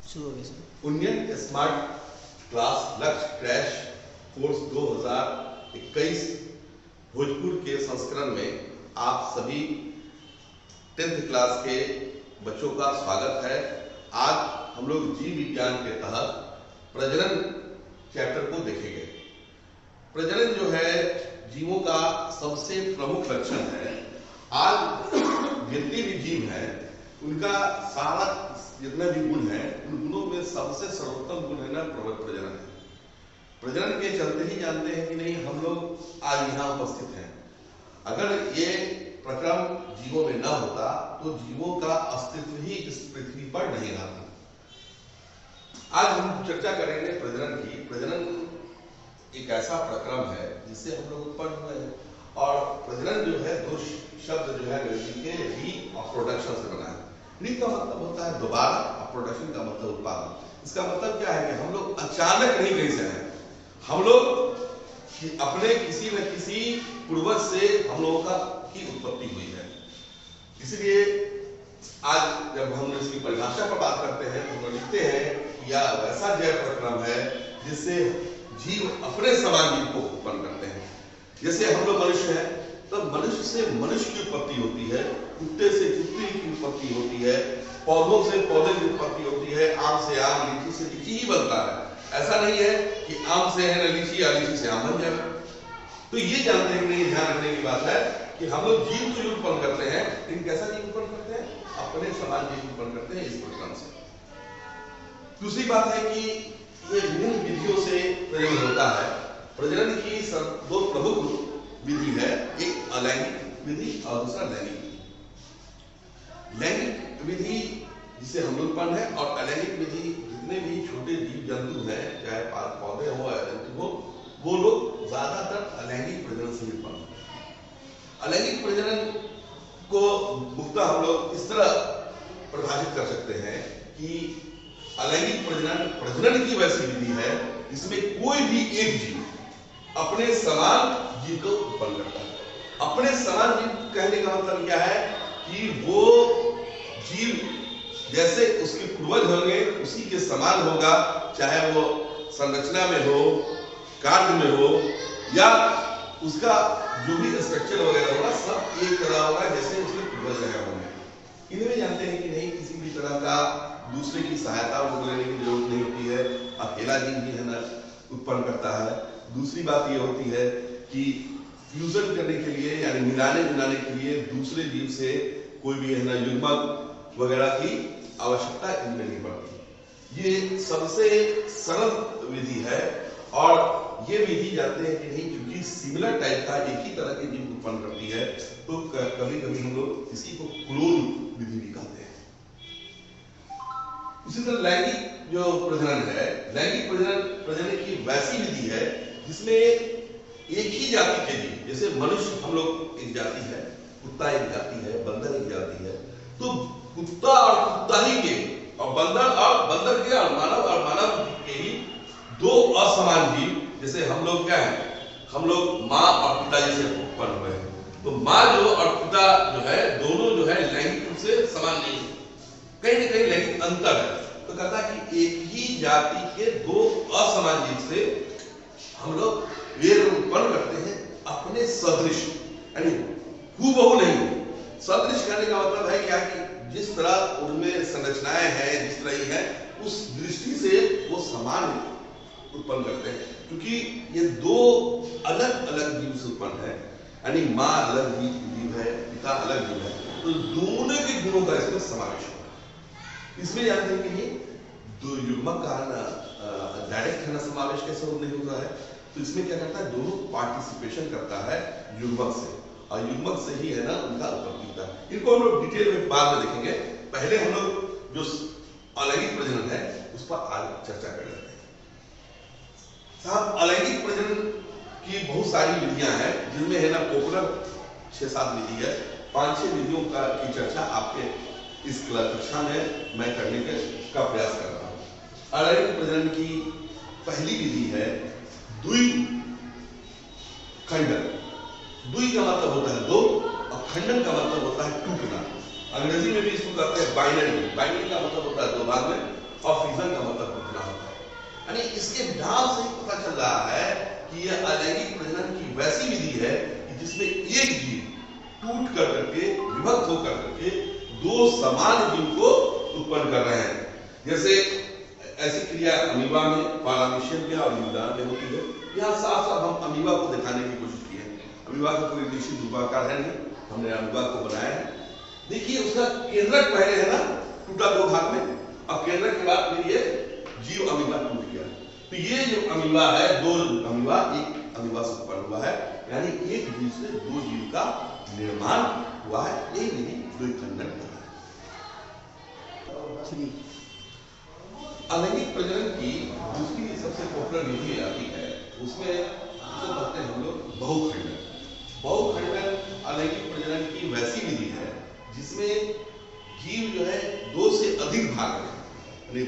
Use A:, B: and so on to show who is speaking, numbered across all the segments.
A: शुरू हो गया सर।
B: इंडियन स्मार्ट क्लास लक्ष्य क्रैश कोर्स 2021 भोजपुर के संस्करण में आप सभी 10th क्लास के बच्चों का स्वागत है। आज हम लोग जीव विज्ञान के तहत प्रजनन चैप्टर को देखेंगे। प्रजनन जो है जीवों का सबसे प्रमुख लक्षण है। आज जितने भी जीव हैं उनका सारा जितने भी गुण है उन गुणों में सबसे सर्वोत्तम गुण है ना प्रजनन है। प्रजनन के चलते ही जानते हैं कि नहीं हम लोग आज यहाँ उपस्थित हैं। अगर ये प्रक्रम जीवों में न होता तो जीवों का अस्तित्व ही इस पृथ्वी पर नहीं रहता। आज हम चर्चा करेंगे प्रजनन की। प्रजनन एक ऐसा प्रक्रम है जिससे हम लोग उत्पन्न हुए हैं और प्रजनन जो है दो शब्द जो है अंग्रेजी के री और प्रोडक्शन से बना है। री का मतलब होता है दोबारा और प्रोडक्शन का मतलब उत्पादन। इसका मतलब क्या है कि हम लोग अचानक नहीं कहीं से हैं। हम लोग अपने किसी न किसी पूर्वज से हम लोगों का की उत्पत्ति हुई है। इसलिए आज जब हम इसकी परिभाषा पर बात करते हैं तो हम लिखते हैं कि यह वैसा जैव प्रक्रम है जिससे जीव अपने समान जीव को उत्पन्न करते हैं। जैसे हम लोग मनुष्य हैं तो मनुष्य से मनुष्य की उत्पत्ति होती है, कुत्ते से कुत्ते की उत्पत्ति होती है, पौधों से पौधे की उत्पत्ति होती है, आम से आम, लीची से लीची ही बनता है। ऐसा नहीं है कि आम से है ना लीची या लीची से आम बन जाए। तो ये जानते हैं कि नहीं, ध्यान रखने की बात है कि हम लोग जीव तो उत्पन्न करते हैं लेकिन कैसा जीव उत्पन्न करते हैं? अपने समान जीव उत्पन्न करते हैं इस प्रक्रम से। दूसरी बात है कि ये विभिन्न विधियों से प्रजनन होता है। प्रजनन की दो प्रमुख विधि है, एक अलैंगिक विधि और दूसरा लैंगिक विधि। लैंगिक विधि जिसे हम लोग उत्पन्न है और अलैंगिक विधि जितने भी छोटे जीव जंतु हैं, चाहे पौधे हो या जंतु हो, वो लोग ज्यादातर अलैंगिक प्रजनन से उत्पन्न होते हैं। अलैंगिक प्रजनन को मुख्यतः हम लोग इस तरह परिभाषित कर सकते हैं कि अलैंगिक प्रजनन की वैसी विधि है जिसमें कोई भी एक जीव अपने समान जीव को उत्पन्न करता है। अपने समान जीव कहने का मतलब क्या है कि वो जीव जैसे उसके पूर्वज होंगे उसी के समान होगा, चाहे वो संरचना में हो, कार्य में हो या उसका जो भी स्ट्रक्चर वगैरह होगा सब एक तरह होगा जैसे उसके पूर्वज रहे होंगे। इन्हें भी जानते हैं कि नहीं किसी भी तरह का दूसरे की सहायता लेने की जरूरत नहीं होती है। अकेला जीव भी है ना उत्पन्न करता है। दूसरी बात ये होती है कि फ्यूजन करने के लिए यानी मिलाने जुलाने के लिए दूसरे जीव से कोई भी है ना युग्मक वगैरह की आवश्यकता इनमें नहीं पड़ती। ये सबसे सरल विधि है और ये विधि जानते हैं कि नहीं क्योंकि सिमिलर टाइप का एक ही तरह के जीव उत्पन्न करती है तो कभी कभी हम लोग इसी को क्लोन विधि भी कहते हैं। उसी तरह लैंगिक जो प्रजनन है, लैंगिक प्रजनन की वैसी विधि है जिसमें एक ही जाति के जीव, जैसे मनुष्य हम लोग एक जाति है, कुत्ता एक जाति है, बंदर एक जाति है, तो कुत्ता और कुत्ता ही के और बंदर के और मानव के ही दो असमान जीव, जैसे हम लोग क्या है, हम लोग माँ और पिता जैसे उत्पन्न हुए हैं। तो माँ जो और पिता जो है दोनों जो है लैंगिक रूप से समान नहीं है, कहीं न कहीं लैंगिक अंतर है। तो कहता है कि एक ही जाति के दो असमान जीव से हम लोग वीर उत्पन्न करते हैं अपने सदृश, यानी हूबहू नहीं। सदृश कहने का मतलब है क्या कि जिस तरह उनमें संरचनाएं हैं जिस तरह ही है उस दृष्टि से वो समान उत्पन्न करते हैं, क्योंकि ये दो अलग अलग जीव से उत्पन्न है। यानी माँ अलग जीव है, पिता अलग जीव है, तो दोनों के गुणों का इसमें समावेश होता है। इसमें जानते हैं कि दो युग्मक का डायरेक्ट है ना समावेश कैसे नहीं होता है। तो इसमें क्या करता है, दोनों पार्टिसिपेशन करता है युग्मक से और युग्मक से ही है ना उनका उत्पत्ति होता है। इनको हम लोग डिटेल में बाद में देखेंगे। पहले हम लोग जो अलैंगिक प्रजनन है उस पर आज चर्चा कर लेते हैं। साहब, अलैंगिक प्रजनन की बहुत सारी विधियां हैं जिनमें है ना पॉपुलर 6-7 विधि है। 5-6 विधियों की चर्चा आपके इस कक्षा में मैं करने का प्रयास कर रहा हूँ। अलैंगिक प्रजनन की पहली विधि है द्विखंडन। द्वि का मतलब होता है दो और खंडन का मतलब होता है टूटना। अंग्रेजी में भी इसको कहते हैं बाइनरी। बाइनरी का मतलब होता है दो भाग में और फिजन इसके नाम से ही पता चल रहा है कि यह अलैंगिक प्रजनन की वैसी विधि है कि जिसमें एक जीव टूट कर करके विभक्त होकर करके दो समान जीव को उत्पन्न कर रहे हैं। जैसे ऐसी क्रिया अमीबा में, पारामीशियम में और यूदान में होती है। यहाँ साफ साफ हम अमीबा को दिखाने की कोशिश की है। अमीबा का कोई निश्चित रूपाकार है नहीं, हमने अमीबा को बनाया है। देखिए उसका केंद्रक पहले है ना टूटा दो भाग में, और केंद्रक के बाद फिर ये जीव अमीबा टूट गया। तो ये जो अमीबा है, दो अमीबा एक अमीबा से उत्पन्न हुआ है, यानी एक जीव से दो जीव का निर्माण हुआ है। यही विधि द्विखंडन है। अलैंगिक प्रजनन की दूसरी सबसे पॉपुलर विधि आती है, उसमें जो कहते हैं हम लोग बहुखंडन। बहुखंडन अलैंगिक प्रजनन की वैसी विधि है जिसमें जीव जो है दो से अधिक भाग में,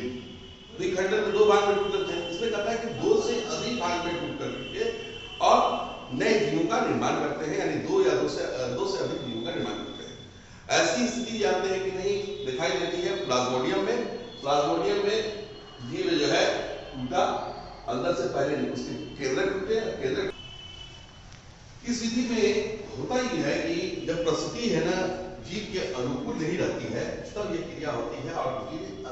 B: द्विखंडन में दो भाग में टूट करते हैं। इसमें कहता है कि दो से अधिक भाग में टूट करके और नए जीवों का निर्माण करते हैं, यानी दो से अधिक जीवों का निर्माण करते हैं। ऐसी स्थिति जानते हैं कि नहीं दिखाई देती है प्लाज्मोडियम में। प्लाज्मोडियम में जीव जो है टूटा, अंदर से पहले उसके केंद्रक टूटे, केंद्रक। इस विधि में होता ही है कि जब प्रसूति है ना जीव के अनुकूल नहीं रहती है, तब ये क्रिया होती है और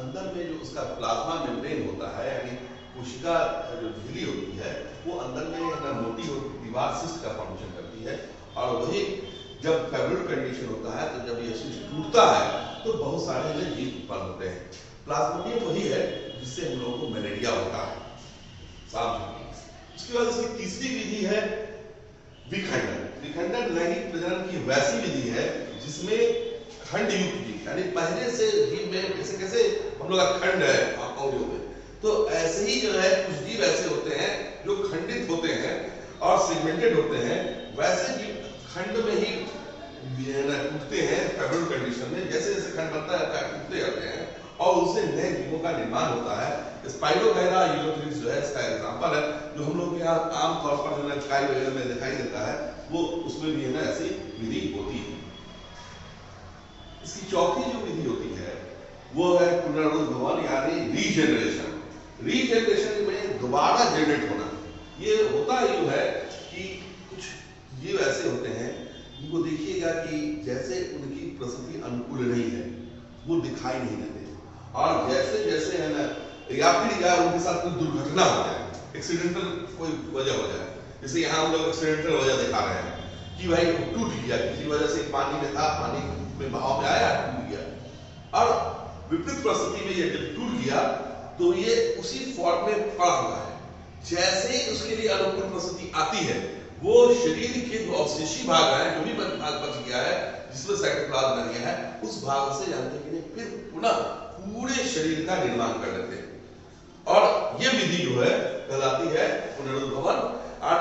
B: अंदर में जो उसका प्लाज्मा मेम्ब्रेन होता है, यानी कोशिका जो झिल्ली होती है, वो अंदर में मोटी दीवार सिस्ट का फॉर्मेशन करती है। और वही जब फेब्रुलर कंडीशन होता है, तो जब ये सिस्ट टूटता है तो बहुत सारे जीव उत्पन्न होते हैं। प्लाज्मोडियम वही है जिससे हम लोगों को मलेरिया होता है, साफ। उसके बाद इसकी तीसरी विधि है विखंडन। विखंडन लैंगिक प्रजनन की वैसी विधि है जिसमें खंड युक्त जीव, यानी पहले से जीव में जैसे कैसे हम लोग का खंड है अंगों में, तो ऐसे ही जो है कुछ जीव ऐसे होते हैं जो खंडित होते हैं और सेगमेंटेड होते हैं। वैसे जीव खंड में ही टूटते हैं फेब्रुलर कंडीशन में। जैसे जैसे खंड बनता है टूटते जाते हैं और उससे नए जीवों का निर्माण होता है। स्पाइरोगैरा यूलोथ्रिक्स जो है इसका एग्जांपल है, जो हम लोग के यहाँ आमतौर पर जो है काई वगैरह में दिखाई देता है, वो उसमें भी है ना ऐसी विधि होती है। इसकी चौथी जो विधि होती है वो है पुनरुद्भवन, यानी रीजेनरेशन। रीजेनरेशन में दोबारा जनरेट होना। ये होता ही है कि कुछ जीव ऐसे होते हैं जिनको देखिएगा कि जैसे उनकी प्रसूति अनुकूल नहीं है, वो दिखाई नहीं देते, और जैसे जैसे है ना या फिर उनके साथ कोई दुर्घटना हो जाए, एक्सीडेंटल कोई वजह हो जाए। जैसे यहाँ हम लोग एक्सीडेंटल वजह दिखा रहे हैं कि भाई टूट गया, किसी वजह से पानी में था, पानी में बहाव में आया, टूट गया। और विपरीत परिस्थिति में ये जब टूट गया तो ये उसी फॉर्म में पड़ा हुआ है। जैसे ही उसके लिए अनुकूल परिस्थिति आती है, वो शरीर के जो अवशेषी भाग है, जो भी भाग बच गया है जिसमें साइटोप्लाज्म बन गया है, उस भाग से जानते हैं कि फिर पुनः पूरे शरीर का निर्माण कर लेते हैं। और ये विधि जो है कहलाती है पुनरुद्भवन। और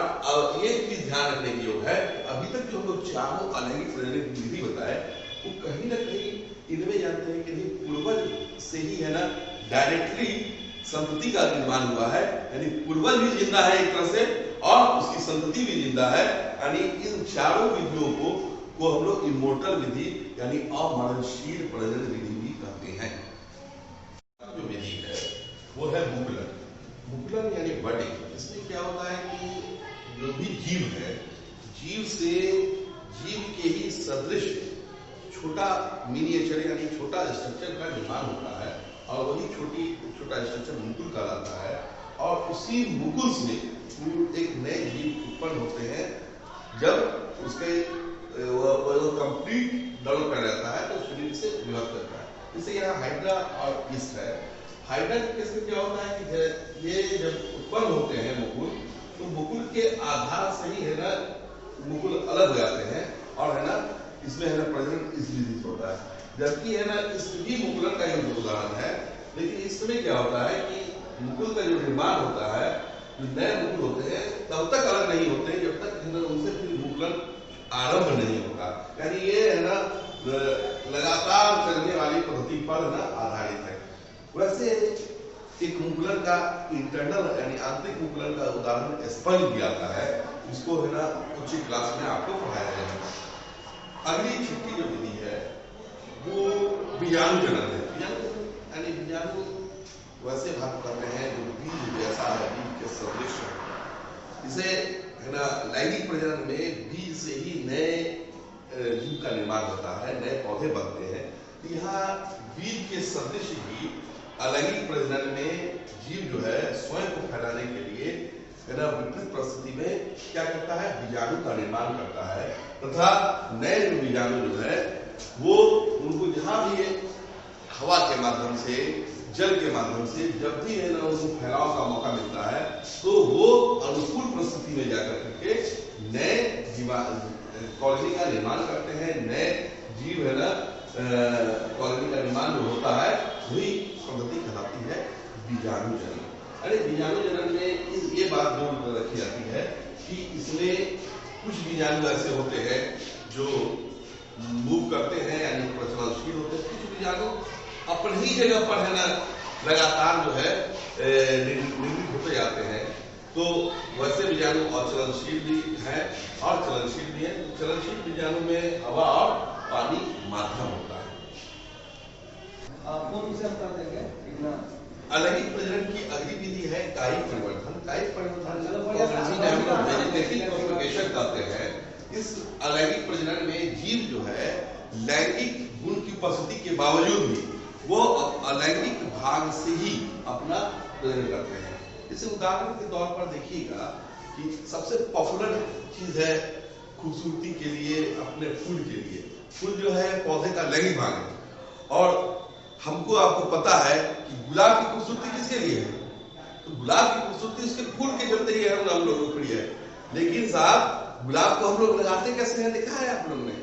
B: ये चीज ध्यान रखने की योग है, अभी तक जो हम लोग चारों अलैंगिक प्रजनन की विधि बताए, वो कहीं ना कहीं इनमें जानते हैं कि पूर्वज से ही है ना डायरेक्टली संतति का निर्माण हुआ है, यानी पूर्वज भी जिंदा है एक तरह से और उसकी संतति भी जिंदा है। यानी इन चारों विधियों को हम लोग इमोर्टल विधि यानी अमरणशील प्रजनन विधि भी कहते हैं। जो विधि है वो है मुकुलन। मुकुलन यानी बडिंग। इसमें क्या होता है कि जो भी जीव है, जीव से जीव के ही सदृश छोटा मिनिएचर यानी छोटा स्ट्रक्चर का निर्माण होता है, और वही छोटा स्ट्रक्चर मुकुल कहलाता है। और उसी मुकुल से एक नए जीव उत्पन्न होते हैं। जब उसके कंप्लीट डेवलप कर जाता है तो शरीर से विभक्त करता है। जैसे यहाँ हाइड्रा और ईस्ट है। हाइड्रा के केस में क्या होता है कि ये जब उत्पन्न होते हैं मुकुल, तो मुकुल के आधार से ही है ना मुकुल अलग हो जाते हैं, और है ना इसमें है ना प्रजनन इस विधि से होता है। जबकि है ना इसकी मुकुलन का एक उदाहरण है, लेकिन इसमें क्या होता है कि मुकुल का जो निर्माण होता है, जो नए मुकुल होते हैं तब तक अलग नहीं होते हैं जब तक उनसे फिर मुकुलन आरंभ नहीं होता। यानी ये है ना लगातार चलने वाली पद्धति पर ना आधारित है। वैसे एक मुकुलन का इंटरनल यानी आंतरिक मुकुलन का उदाहरण स्पंज दिया जाता है, इसको है ना उच्च क्लास में आपको पढ़ाया जाएगा। अगली छठी जो विधि है वो बीजाणु जनन है। यानी बीजाणु वैसे भाग करते हैं जो बीज जैसा है, इसे है ना लैंगिक प्रजनन में बीज से ही नए जीव का निर्माण होता है, नए पौधे बनते हैं। यहाँ बीज के सदृश ही अलैंगिक प्रजनन में जीव जो है स्वयं को फैलाने के लिए है ना विपरीत परिस्थिति में क्या करता है, बीजाणु का निर्माण करता है तथा नए बीजाणु जो है वो उनको जहां भी हवा के माध्यम से, जल के माध्यम से जब भी है ना उनको फैलाव का मौका मिलता है तो वो अनुकूल परिस्थिति में जाकर करके नए कॉलोनी का निर्माण करते हैं। नए जीव है ना कॉलोनी का निर्माण जो होता है वही पद्धति कहलाती है बीजाणु जनन। अरे बीजाणु जनन में ये बात जो रखी जाती है कि इसमें कुछ बीजाणु ऐसे होते हैं जो मूव करते हैं यानी प्रचलनशील होते हैं, कुछ बीजाणु अपनी ही जगह पर है ना लगातार जो है निर्मित होते जाते हैं। तो वैसे बीजाणु अचलनशील भी है और चलनशील भी है। चलनशील बीजाणु में हवा और पानी माध्यम होता है। अलैंगिक प्रजनन की अगली विधि है कायिक परिवर्तन। कायिक परिवर्तन वेजिटेटिव प्रोपगेशन कहते हैं। इस अलैंगिक प्रजनन में जीव जो है लैंगिक गुण की उपस्थिति के बावजूद भी वो अलैंगिक भाग से ही अपना प्रजनन करते हैं। इसे उदाहरण के तौर पर देखिएगा कि सबसे पॉपुलर चीज है खूबसूरती के लिए अपने फूल के लिए। फूल जो है पौधे का लैंगिक भाग है और हमको आपको पता है कि गुलाब की खूबसूरती किसके लिए है, तो गुलाब की खूबसूरती उसके फूल के चलते ही हम लोग लोकप्रिय है। लेकिन साहब गुलाब को हम लोग लगाते कैसे हैं देखा है आप लोगों ने,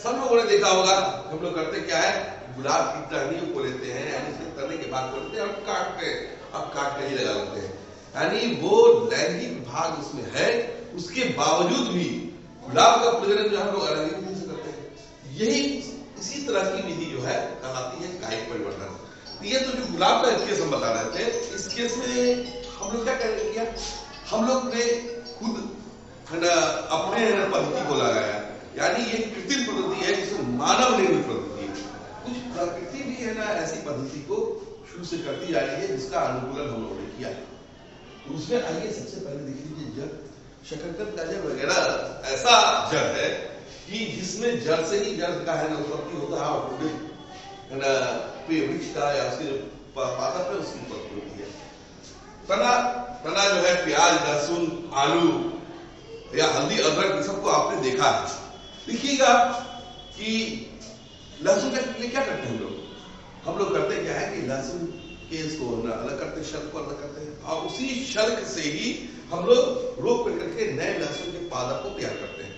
B: सब लोगों ने देखा होगा। हम लोग करते क्या है, गुलाब की टहनियों को लेते हैं यानी उसके तने के भाग को लेते हैं और काटते हैं, अब काट के ही लगा लेते हैं। यानी वो लैंगिक भाग उसमें है, उसके बावजूद भी गुलाब का प्रजनन जो हम लोग अलैंगिक विधि से करते हैं। यही इसी तरह की विधि जो है कहलाती है कायिक परिवर्तन। ये तो जो गुलाब का केस हम बता रहे थे, इस केस में हम लोग क्या किया, हम लोग ने खुद है ना अपने पद्धति को लगाया, यानी ये कृत्रिम पद्धति है जिसमें मानव निर्मित पद्धति है। कुछ प्रकृति भी है ना ऐसी पद्धति को शुरू से करती जा रही है जिसका अनुकूलन हम लोगों ने किया। तो उसमें आइए सबसे पहले देख लीजिए जड़, शकरकंद का जड़ वगैरह ऐसा जड़ है कि जिसमें जड़ से ही जड़ का है ना उत्पत्ति होता है और पूरे है ना वृक्ष का या उसके जो पादप है उसकी उत्पत्ति होती है। तना जो है प्याज, लहसुन, आलू या हल्दी, अदरक सबको आपने देखा है। देखिएगा कि लहसुन के लिए क्या करते हैं हम लोग करते क्या है कि लहसुन के इसको अलग करते हैं, शल्क को अलग करते हैं और उसी शल्क से ही हम लोग रोक करके नए लहसुन के पादप को तैयार करते हैं।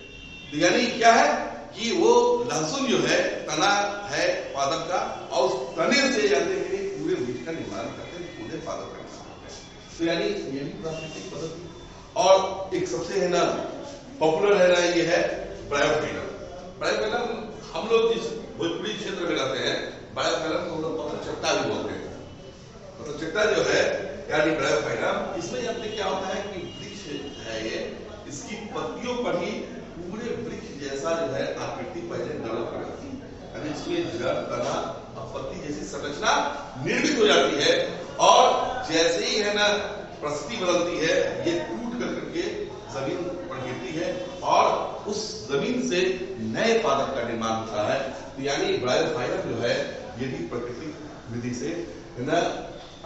B: तो यानी क्या है कि वो लहसुन जो है तना है पादप का और उस तने से जाते हुए पूरे वृक्ष का निर्माण करते हैं, पूरे पादप का निर्माण करते हैं। तो यानी ये भी प्राकृतिक पद्धति। और एक सबसे है ना पॉपुलर है ना ये है ब्रायोफाइलम। ब्रायोफाइलम हम लोग जिस भोजपुरी क्षेत्र में रहते हैं, ब्रायोफाइलम को हम लोग पत्रचट्टा भी बोलते हैं। पत्रचट्टा जो है यानी ब्रायोफाइलम, इसमें अपने क्या होता है कि वृक्ष है ये, इसकी पत्तियों पर ही पूरे वृक्ष जैसा जो है आकृति पहले डेवलप कर जाती है, यानी इसमें जड़, तना और पत्ती जैसी संरचना निर्मित हो जाती है और जैसे ही है ना परिस्थिति बदलती है ये टूट करके जमीन पर गिरती है और उस जमीन से नए पादप का निर्माण होता है। तो यानी ब्रायोफाइलम जो है ये भी प्राकृतिक विधि से है ना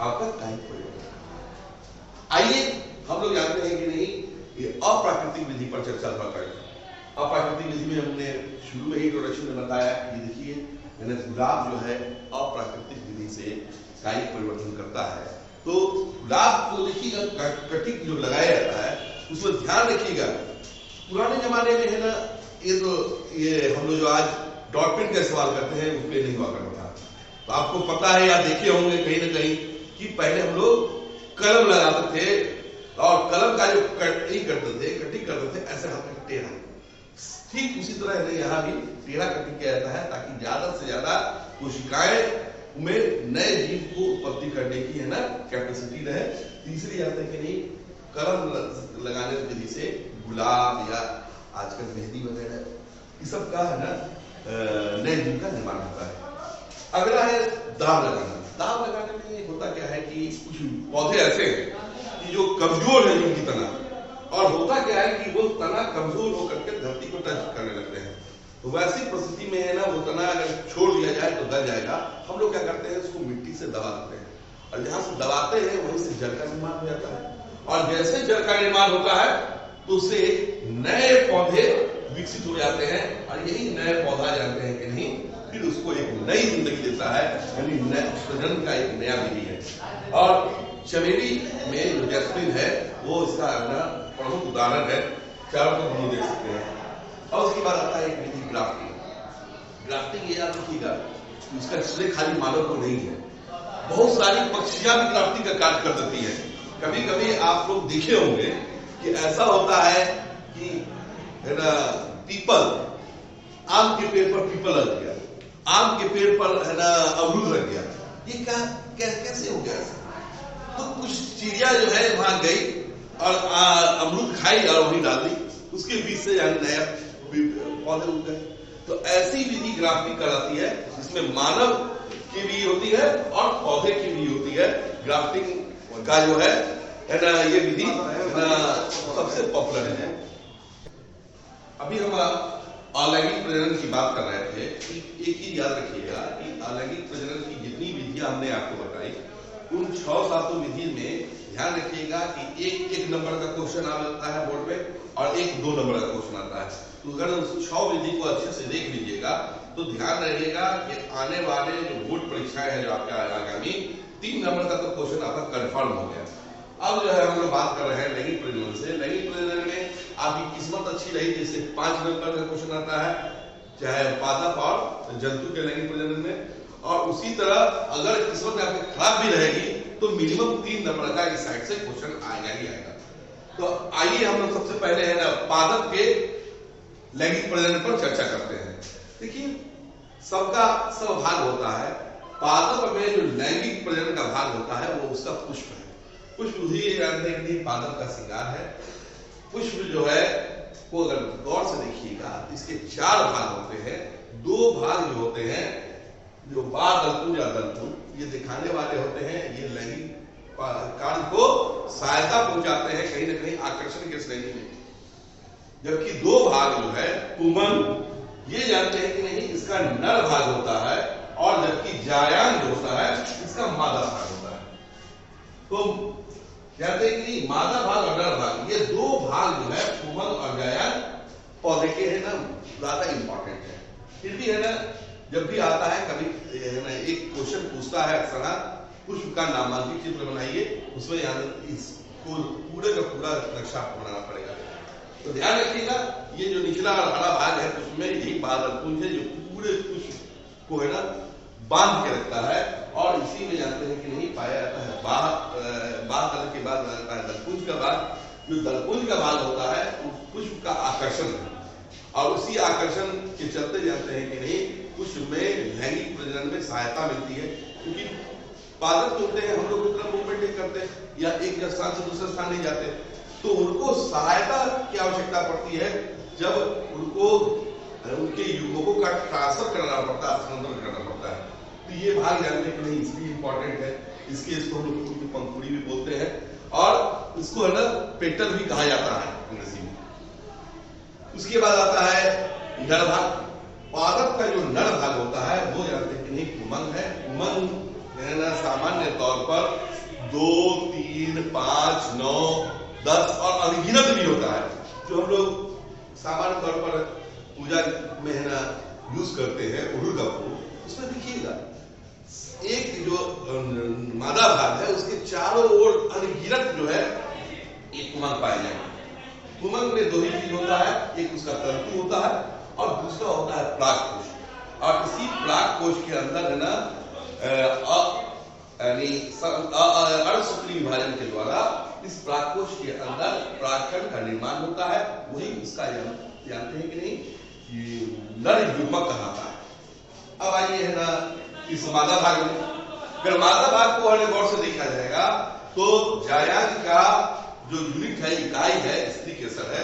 B: आपका कायिक परिवर्तन। आइए हम लोग जानते हैं कि नहीं ये अप्राकृतिक विधि पर चर्चा थोड़ा करें। अप्राकृतिक विधि में हमने शुरू में ही इंट्रोडक्शन में बताया, ये देखिए गुलाब जो है अप्राकृतिक विधि से कायिक परिवर्तन करता है। तो गुलाब को देखिएगा कटिंग जो लगाया जाता है उसमें ध्यान रखिएगा, पुराने जमाने में है ना ये हम लोग जो आज डॉट पेन का इस्तेमाल करते हैं उसमें नहीं हुआ करता था। तो आपको पता है या देखे होंगे कहीं ना कहीं कि पहले हम लोग कलम लगाते थे और कलम का जो कटिंग करते थे ऐसे हाथ में टेढ़ा। ठीक उसी तरह यहाँ भी टेढ़ा कटिंग किया जाता है ताकि ज्यादा से ज्यादा कोशिकाएं में नए जीव को उत्पत्ति करने की है ना कैपेसिटी रहे। तीसरी बात है कि नहीं कलम लगाने की विधि से गुलाब या आजकल मेहंदी वगैरह इस सब का है ना नए जीव का निर्माण होता है। अगला है दाव लगाना। दाव लगाने में होता क्या है कि कुछ पौधे ऐसे हैं कि जो कमजोर है जिनकी तना, और होता क्या है कि वो तना कमजोर होकर के धरती को टच करने लगते हैं। तो वैसी परिस्थिति में है ना, वो तना अगर छोड़ दिया जाए तो गल जाएगा। हम लोग क्या करते हैं, उसको मिट्टी से दबा देते हैं, और जहां से दबाते हैं वहीं से जड़ का निर्माण हो जाता है। और जैसे जड़ का निर्माण होता है तो उससे नए पौधे विकसित हो जाते हैं, और यही नए पौधा जानते हैं कि नहीं, फिर उसको एक नई जिंदगी देता है, यानी प्रजनन का एक नया विधि है। और चमेली में जो जैस्मिन है वो इसका प्रमुख उदाहरण है, चारों को हम देख सकते हैं। और उसके बाद आता है एक विधि ग्राफ्टिंग। ग्राफ्टिंग ये याद रखिएगा, उसका श्रेय खाली मानव को नहीं है, बहुत सारी पक्षियां भी ग्राफ्टिंग का कार्य कर देती है। कभी कभी आप लोग देखे होंगे कि ऐसा होता है कि है ना, पीपल, आम के पेड़ पर पीपल लग गया, आम के पेड़ पर है ना अमरूद लग गया। ये कैसे हो गया ऐसा? तो कुछ चिड़िया जो है वहां गई और अमरूद खाई और वहीं डाल दी, उसके बीच से नया पौधे उग गए। तो ऐसी विधि ग्राफ्टिंग कराती है, जिसमें मानव की भी होती है और पौधे की भी होती है। ग्राफ्टिंग का जो है ना, ये विधि सबसे पॉपुलर है। अभी हम अलैंगिक प्रजनन की बात कर रहे थे। एक चीज याद रखिएगा कि अलैंगिक प्रजनन की जितनी विधियां हमने आपको बताई, उन 6-7 विधि में ध्यान रखिएगा कि एक नंबर का क्वेश्चन आता है बोर्ड पे, और 1-2 नंबर का क्वेश्चन आता है। तो अगर उस 6 विधि को अच्छे से देख लीजिएगा तो ध्यान रखिएगा कि आने वाले जो बोर्ड परीक्षाएं हैं जो आपके आगामी 3 नंबर का तो क्वेश्चन आपका कंफर्म हो गया। अब जो है हम लोग बात कर रहे हैं लैंगिक प्रजनन से। लैंगिक प्रजनन में आपकी किस्मत अच्छी रही, जैसे 5 नंबर का क्वेश्चन आता है, चाहे पादप और जंतु के लैंगिक प्रजनन में। और उसी तरह अगर किस्मत में आपकी खराब भी रहेगी तो मिनिमम 3 नंबर का इस साइड से क्वेश्चन आएगा ही आएगा। तो आइए हम लोग सबसे पहले है ना, पादप के लैंगिक प्रजनन पर चर्चा करते हैं। देखिए, सबका सब भाग होता है। पादप में जो लैंगिक प्रजनन का भाग होता है वो उसका पुष्प है। पुष्प भी जानते हैं कि पादप का श्रृंगार है। पुष्प जो है वो अगर गौर से देखिएगा, इसके 4 भाग होते हैं। 2 भाग जो होते हैं, जो बाह्य दलपुंज या दलपुंज, ये दिखाने वाले होते हैं, ये लैंगिक कार्य को सहायता पहुंचाते हैं कहीं ना कहीं आकर्षण के श्रेणी में। जबकि 2 भाग जो है पुंमंग, ये जानते हैं कि नहीं, इसका नर भाग होता है, और जबकि जायांग जो होता है इसका मादा भाग होता है। तो जानते हैं कि मादा भाग और नर भाग, ये 2 भाग जो है पुंमंग और जायांग पौधे के है ना ज्यादा इंपॉर्टेंट है। फिर भी है ना, जब भी आता है कभी है ना, एक क्वेश्चन पूछता है अक्सर, पुष्प का नामांकित चित्र बनाइए, उसमें इसको पूरे का पूरा नक्शा बनाना पड़ेगा। तो ध्यान रखिएगा, ये जो निचला और हरा भाग है उसमें यही बादलपुंज है, जो पूरे पुष्प को है ना बांध के रखता है, और इसी में जानते हैं कि नहीं पाया जाता है बाह के बाद आता है दलपुंज का भाग। जो दलपुंज का भाग होता है वो पुष्प का आकर्षण है, और उसी आकर्षण के चलते जानते हैं कि नहीं पुष्प में लैंगिक प्रजनन में सहायता मिलती है। क्योंकि पादप होते हैं, हम लोग उतना मूवमेंट नहीं करते या एक स्थान से दूसरे स्थान नहीं जाते, तो उनको सहायता की आवश्यकता पड़ती है जब उनको उनके युग्मकों का ट्रांसफर करना पड़ता है, स्थानांतरण करना पड़ता है। तो ये भाग जानते कि नहीं इसलिए इंपॉर्टेंट है। इसको हम लोग पंखुड़ी भी बोलते हैं, और इसको है ना पेटल भी कहा जाता है अंग्रेजी में। उसके बाद आता है नर भाग। पादप का जो नर भाग होता है वो जानते हैं कि नहीं पुंमंग है। पुंमंग सामान्य तौर पर 2, 3, 5, 9, 10 और अनगिनत भी होता है, जो हम लोग सामान्य तौर पर पूजा में है ना यूज करते हैं। उड़द का फूल, उसमें देखिएगा एक जो मादा भाग है उसके चारों ओर अनगिनत जो है एक पुंमंग पाए जाएंगे। पुंमंग में 2 ही चीज होता है, एक उसका तंतु होता है और दूसरा होता है परागकोश। और इसी परागकोश के अंदर है ना अणुसूत्री विभाजन के द्वारा इस परागकोश के अंदर परागकण का निर्माण होता है। वही उसका जानते हैं कि नहीं नर युग्मक कहलाता है। अब आइए है ना इस मादा भाग में। अगर मादा भाग को गौर से देखा जाएगा तो जायांग का जो यूनिट है, इकाई है, स्त्री केसर है,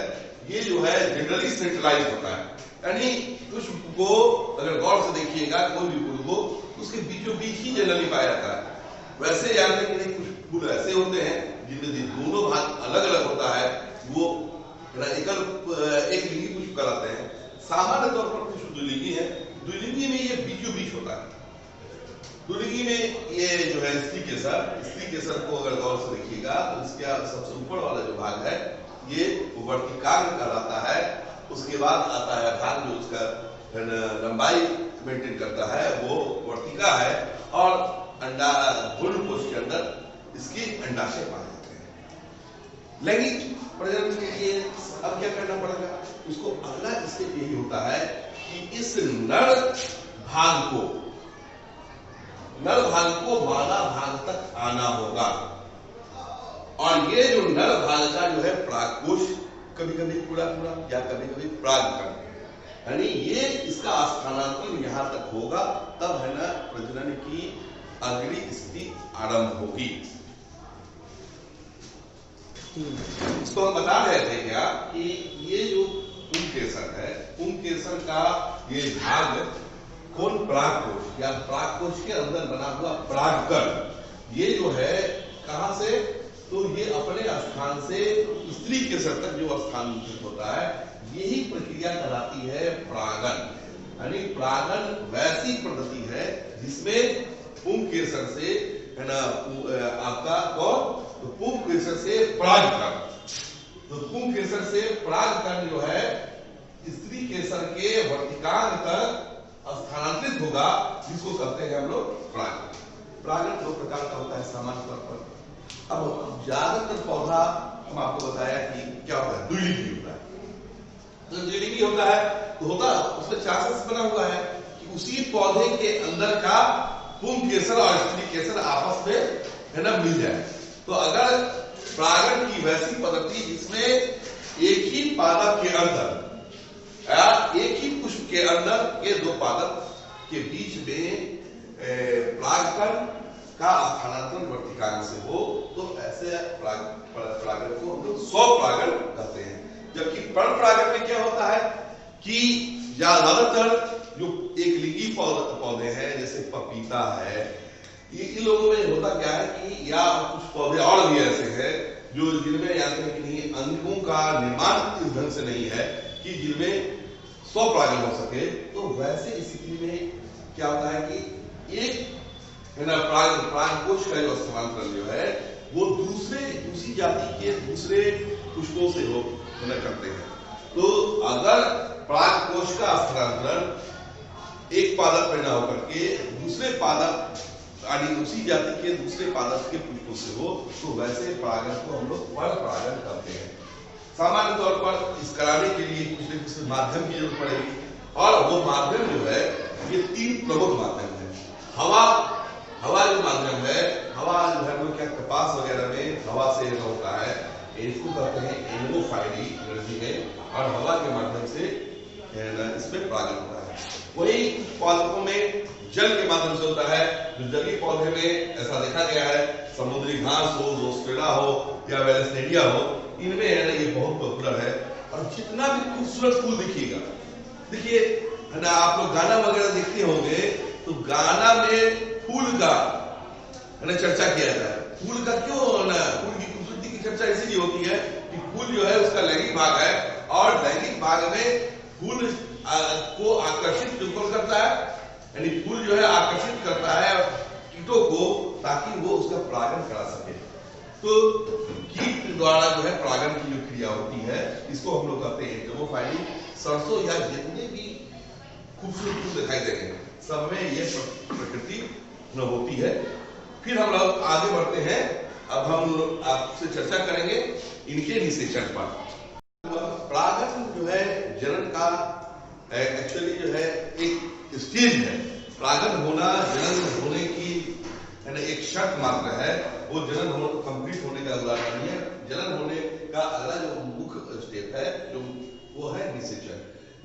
B: ये जो है जनरली सेंट्रलाइज होता है। यानी पुष्प को अगर गौर से देखिएगा कोई भी फूल को, उसके बीचों बीच ही जनरली पाया जाता है। वैसे जानते हैं कि नहीं कुछ फूल ऐसे होते हैं जिनमें दोनों भाग अलग अलग होता है, वो एक लिंगी पुष्प कराते हैं। सामान्य तौर पर पुष्प द्विलिंगी है। द्विलिंगी में ये बीचों बीच होता है। द्विलिंगी में ये जो है स्त्री केसर को अगर गौर से देखिएगा तो इसका सबसे ऊपर वाला जो भाग है ये वर्तिकाग्र कहलाता है। उसके बाद आता है भाग जो उसका लंबाई मेंटेन करता है वो वर्तिका है, और अंडा भ्रूण कोश के अंदर इसकी अंडाशय पाए जाते हैं। लैंगिक प्रजनन के लिए अब क्या करना पड़ेगा, उसको अगला स्टेप यही होता है कि इस नर भाग को मादा भाग तक आना होगा, और ये जो नर भाग का जो है प्रागकोश, कभी कभी पूरा या कभी कभी प्रागकण, यानी ये इसका स्थानांतरण यहां तक होगा, तब है ना प्रजनन की अगली स्थिति आरंभ होगी। इसको हम बता रहे थे क्या कि ये जो पुंकेसर है, पुंकेसर का ये भाग कौन प्रागकोश या प्रागकोश के अंदर बना हुआ प्रागकण, ये जो है कहां से, तो ये अपने स्थान से स्त्री केसर तक जो स्थानांतरित होता है, यही प्रक्रिया कहलाती है प्रागन। यानी प्रागन वैसी पद्धति है जिसमें पुंकेसर से है ना आपका कौन, तो पुंकेसर से प्रागकण, तो पुंकेसर से प्रागकण जो है स्त्री केसर के वर्तिकांग तक स्थानांतरित होगा, जिसको कहते हैं हम लोग प्रागन। प्रागन दो प्रकार का होता है सामान्य तौर पर। अब ज्यादातर पौधा हम आपको बताया कि क्या होता है, द्विलिंगी होता है। तो द्विलिंगी होता है तो होता उसमें चांसेस बना हुआ है कि उसी पौधे के अंदर का पुंकेसर और स्त्री केसर आपस में है ना मिल जाए। तो अगर प्रागन की वैसी पद्धति जिसमें एक ही पादप के अंदर या एक ही पुष्प के अंदर के दो पादप के बीच में प्रागकण का स्थानांतरण वर्तिकांग से हो, तो ऐसे प्रागन को हम लोग स्वपरागन कहते हैं। जबकि परपरागन में क्या होता है कि ज्यादातर जो एक लिंगी पौधे हैं जैसे पपीता है, इन लोगों में होता क्या है कि या कुछ पौधे और भी ऐसे हैं जो जिनमें या तो नहीं अंगों का निर्माण इस ढंग से नहीं है कि जिनमें स्वपरागन हो सके, तो वैसे स्थिति में क्या होता है कि एक है ना प्रागकोश का जो स्थानांतरण जो है वो दूसरी जाति के दूसरे पुष्पों से हो करते हैं। तो अगर प्रागकोश का स्थानांतरण एक पादप पैदा होकर के दूसरे पादप यानी उसी जाति के दूसरे पादप के पुष्पों से हो, तो वैसे परागन को हम लोग परपरागन कहते हैं। सामान्य तौर पर इस कराने के लिए कुछ न कुछ माध्यम की जरूरत पड़ेगी, और वो माध्यम जो है ये तीन प्रमुख माध्यम है। हवा जो माध्यम है, हवा जो है वो क्या कपास वगैरह में हवा से होता है, इसको कहते हैं एनोफाइली एनर्जी में, और हवा के माध्यम से इसमें परागन होता है। वही पौधों में जल के माध्यम से होता है, जो जलीय पौधे में ऐसा देखा गया है, समुद्री घास हो, जोस्पेरा हो या वेलेस्नेरिया हो, इनमें है ना ये बहुत पॉपुलर है। और जितना भी खूबसूरत फूल दिखिएगा, देखिए है ना आप लोग गाना वगैरह देखते होंगे, तो गाना में फूल का है ना चर्चा किया जाता है। फूल का क्यों है ना, फूल की खूबसूरती की चर्चा इसीलिए होती है कि फूल जो है उसका लैंगिक भाग है, और लैंगिक भाग में फूल को आकर्षित बिल्कुल करता है, यानी फूल जो है आकर्षित करता है कीटों को, ताकि वो उसका परागन करा सके। तो कीट द्वारा जो है परागन की जो क्रिया होती है, इसको हम लोग कहते हैं एंटोमोफाइली। सरसों या जितने भी खूबसूरत फूल दिखाई देंगे, सब में ये प्रकृति होती है। फिर हम लोग आगे बढ़ते हैं। अब हम लोग आपसे चर्चा करेंगे इनके निषेचन पर। परागन जो है जनन का एक्चुअली जो है एक स्टेज है। परागन होना जनन होने की है ना एक शर्त मात्र है, वो जनन कंप्लीट होने का अगला नहीं है। जनन होने का अगला जो मुख्य स्टेप है जो वो है निषेचन।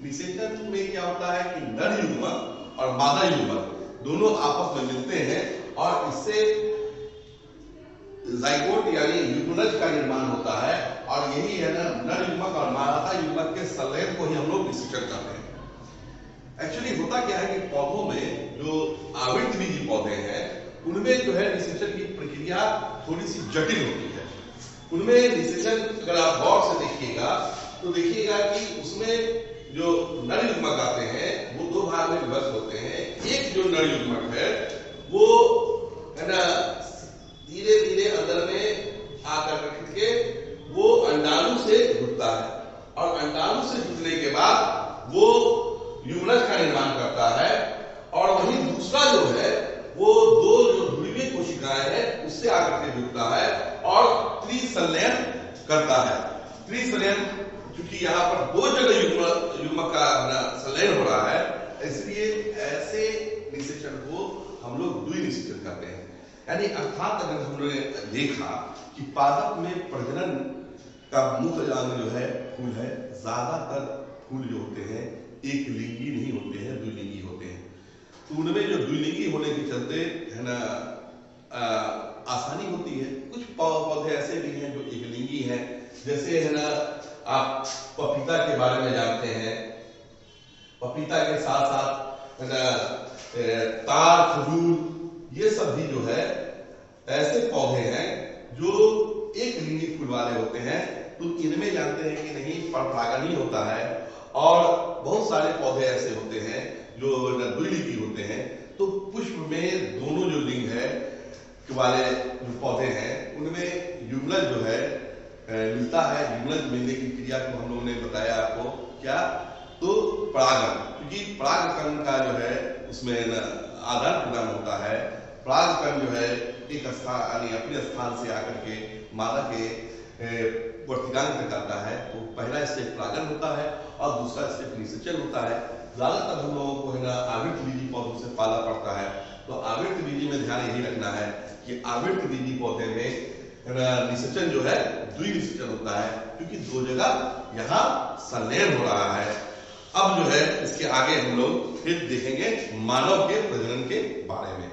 B: निषेचन में क्या होता है कि नर युग्मक और मादा युग्मक दोनों आपस में मिलते हैं, और इससे जाइगोट यानी युग्मनज का निर्माण होता है, और यही है ना नर युग्मक और मादा युग्मक के संलयन को ही हम लोग निषेचन कहते हैं। एक्चुअली होता क्या है कि पौधों में जो आवृतबीजी पौधे हैं, उनमें जो है निषेचन की प्रक्रिया थोड़ी सी जटिल होती है। उनमें निषेचन अगर आप गौर से देखिएगा तो देखिएगा कि उसमें जो नर युग्मक आते हैं वो दो भाग में विभक्त होते हैं। एक जो नर युग्मक है वो है ना धीरे धीरे अंदर में आकर के वो अंडाणु से जुड़ता है और अंडाणु से जुड़ने के बाद वो युग्मक का निर्माण करता है और वही दूसरा जो है वो दो जो ध्रुवीय कोशिकाएं हैं उससे आकर के जुड़ता है और त्रिसंलयन करता है। त्रिसंलयन क्योंकि यहाँ पर दो जगह युग्मक का संलयन हो रहा है इसलिए ऐसे निषेचन को हम लोग द्विनिषेचन करते हैं। यानी अर्थात अगर हम लोगों ने देखा कि पादप में प्रजनन का मुख्य अंग जो है फूल है, ज्यादातर फूल जो होते हैं एक लिंगी नहीं होते हैं, द्विलिंगी होते हैं। तो उनमें जो द्विलिंगी होने के चलते है ना आसानी होती है। कुछ पौधे ऐसे भी हैं जो एक लिंगी हैं, जैसे है ना आप पपीता के बारे में जानते हैं। पपीता के साथ साथ है ना तार, खजूर, ये सब भी जो है ऐसे पौधे हैं जो एक लिंगी फूल वाले होते हैं। तो इनमें जानते हैं कि नहीं परपरागण ही होता है और बहुत सारे पौधे ऐसे होते हैं जो द्विलिंगी होते हैं। तो पुष्प में दोनों जो लिंग है वाले जो पौधे हैं उनमें युग्मक जो है मिलता है। युग्मक मिलने की क्रिया को हम लोगों ने बताया आपको क्या, तो परागण, क्योंकि परागकण का जो है उसमें आदान प्रदान होता है। परागकण जो है एक स्थान यानी अपने स्थान से आकर के मादा के वर्तिकांग में करता है। तो पहला स्टेप परागण होता है और दूसरा स्टेप निषेचन होता है। ज्यादातर हम लोगों को है ना आवृत बीजी पौधों से पाला पड़ता है। तो आवृत बीजी में ध्यान यही रखना है कि आवृत बीजी पौधे में निषेचन जो है द्विनिषेचन होता है क्योंकि दो जगह यहाँ संलयन हो रहा है। अब जो है इसके आगे हम लोग फिर देखेंगे मानव के प्रजनन के बारे में।